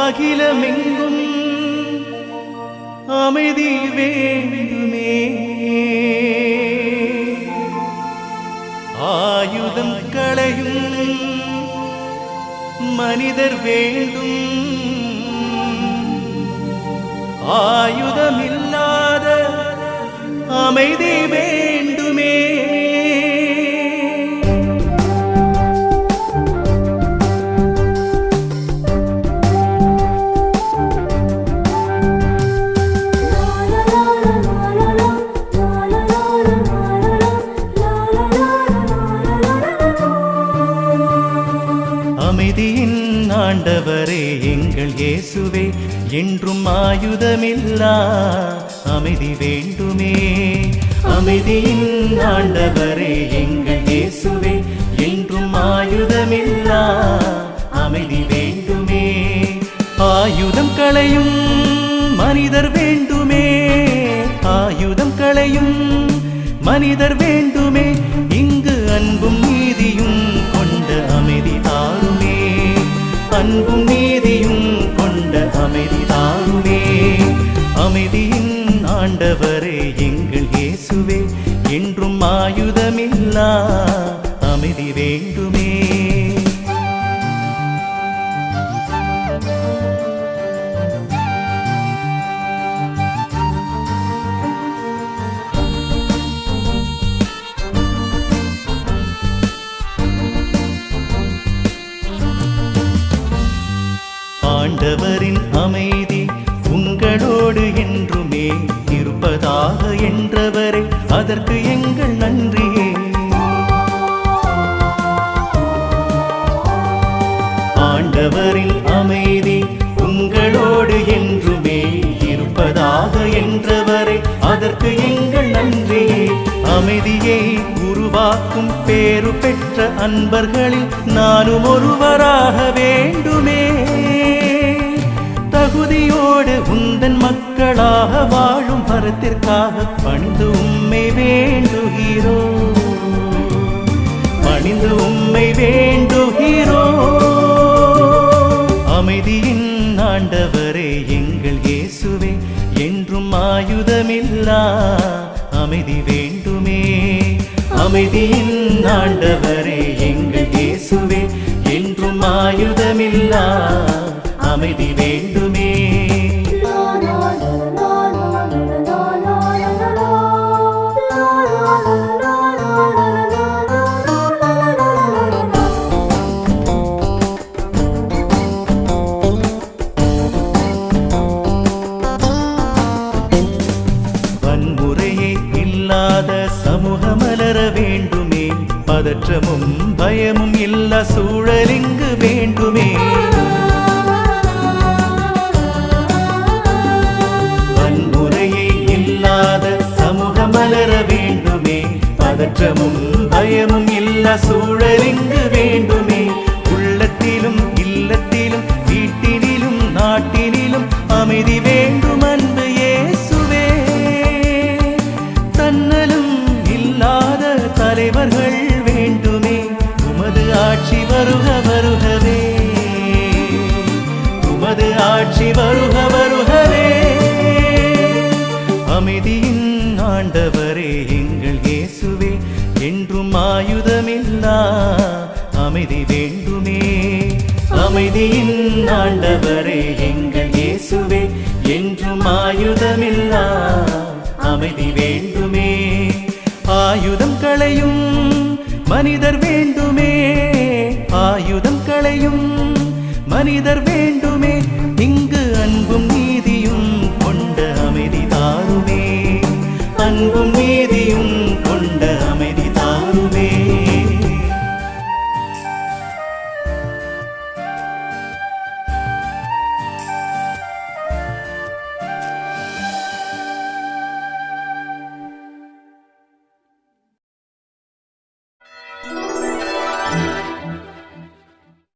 அகிலமெங்கும் அமைதி வேண்டுமே, ஆயுதம் களையும் மனிதர் வேண்டும், ஆயுதமில்லாத அமைதி வேண்டுமே. அமைதியின் ஆண்டவரே எங்கள் இயேசுவே, என்றும் ஆயுதமில்லா அமைதி வேண்டுமே. அமைதியின் ஆண்டவரே எங்கள் இயேசுவே, என்றும் ஆயுதமில்லா அமைதி வேண்டுமே. ஆயுதம் களையும் மனிதர் வேண்டுமே, ஆயுதம் களையும் மனிதர் வேண்டுமே. இங்கு அன்பும் நீதியும் கொண்ட அமைதி தாருமே, அன்பும் நீதியும் கொண்ட அமைதி தாருமே. அமைதியின் ஆண்டவரே எங்கள் இயேசுவே, என்றும் ஆயுதமில்லா அமைதி வேண்டுமே. ஆண்டவரின் அமைதி உங்களோடு என்றுமே இருப்பதாக என்றவரே, அதற்கு எங்கள் நன்றியே. ஆண்டவரின் அமைதி உங்களோடு என்றுமே இருப்பதாக என்றவரே, அதற்கு எங்கள் நன்றியே. அமைதியை உருவாக்கும் பேரு பெற்ற அன்பர்களில் நானும் ஒருவராக வேண்டுமே. தகுதியோடு உந்தன் மக்களாக வாழும் வரத்திற்காக பணிந்து உம்மை வேண்டுகிறோ, பணிந்து உம்மை வேண்டுகிறோ. அமைதியின் ஆண்டவரே எங்கள் இயேசுவே, என்றும் ஆயுதமில்லா அமைதி வேண்டுமே. அமைதியின் ஆண்டவரே எங்கள் இயேசுவே, என்றும் ஆயுதமில்லா அமைதி வேண்டுமே. வன்முறையே இல்லாத சமூகம் மலர வேண்டுமே, பதற்றமும் பயமும் இல்லா சூழலிங்கு வேண்டுமே. வன்முறையே இல்லாத சமூகம் மலர வேண்டுமே, பதற்றமும் பயமும் இல்லா சூழலிங்கு வேண்டுமே. உள்ளத்திலும் இல்லத்திலும் வீட்டினிலும் நாட்டினிலும் அமைதி வேண்டும் அன்பு இயேசுவே. தன்னலும் இல்லாத தலைவர்கள் வேண்டுமே, உமது ஆட்சி வருக வருகவே, உமது ஆட்சி வருக வருகவே. அமைதியின் ஆண்டவரே எங்கள் இயேசுவே, என்றும் ஆயுதமில்லா அமைதி வேண்டுமே. அமைதியின் ஆண்டவரே எங்கள் இயேசுவே, என்றும் ஆயுதமில்லா அமைதி வேண்டுமே. ஆயுதம் களையும் மனிதர் வேண்டுமே, ஆயுதம் களையும் மனிதர் வேண்டுமே. இங்கு அன்பும் நீதியும் கொண்ட அமைதி தாருமே, அன்பும்